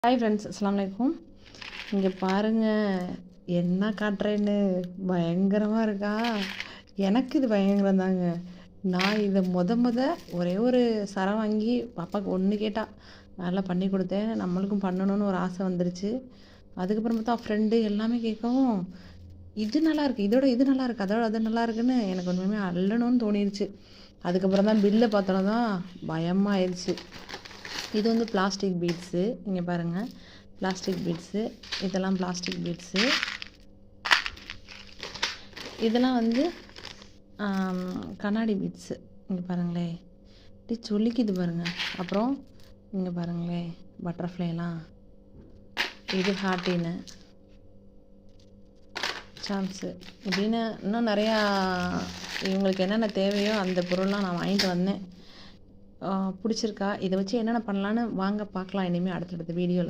Hi friends, அஸ்ஸலாமு அலைக்கும். இங்கே பாருங்கள் என்ன காட்டுறேன்னு. பயங்கரமாக இருக்கா? எனக்கு இது பயங்கரம் தாங்க. நான் இதை ஒரே ஒரு சரம் வாங்கி பாப்பாவுக்கு ஒன்று கேட்டா நல்லா பண்ணி கொடுத்தேன். நம்மளுக்கும் பண்ணணும்னு ஒரு ஆசை வந்துருச்சு. அதுக்கப்புறம் பார்த்தா ஃப்ரெண்டு எல்லாமே கேட்கவும் இது நல்லாயிருக்கு, இதோட இது நல்லாயிருக்கு, அதோட அது நல்லா இருக்குன்னு எனக்கு ஒன்றுமே அள்ளணும்னு தோணிருச்சு. அதுக்கப்புறம் தான் பில்லை பார்த்தோன்னா தான் பயமாகிடுச்சு. இது வந்து பிளாஸ்டிக் பீட்ஸு. இங்கே பாருங்கள், பிளாஸ்டிக் பீட்ஸு. இதெல்லாம் பிளாஸ்டிக் பீட்ஸு. இதெல்லாம் வந்து கண்ணாடி பீட்ஸு. இங்கே பாருங்களேன், இப்படி சொல்லிக்குது பாருங்கள். அப்புறம் இங்கே பாருங்களேன், பட்டர்ஃப்ளைலாம். இது ஹார்ட்டின்னு சான்ஸு இப்படின்னு இன்னும் நிறையா இவங்களுக்கு என்னென்ன தேவையோ அந்த பொருள்லாம் நான் வாங்கிட்டு வந்தேன். பிடிச்சிருக்கா? இதை வச்சு என்னென்ன பண்ணலான்னு வாங்க பார்க்கலாம் இனிமேல் அடுத்தடுத்த வீடியோவில்.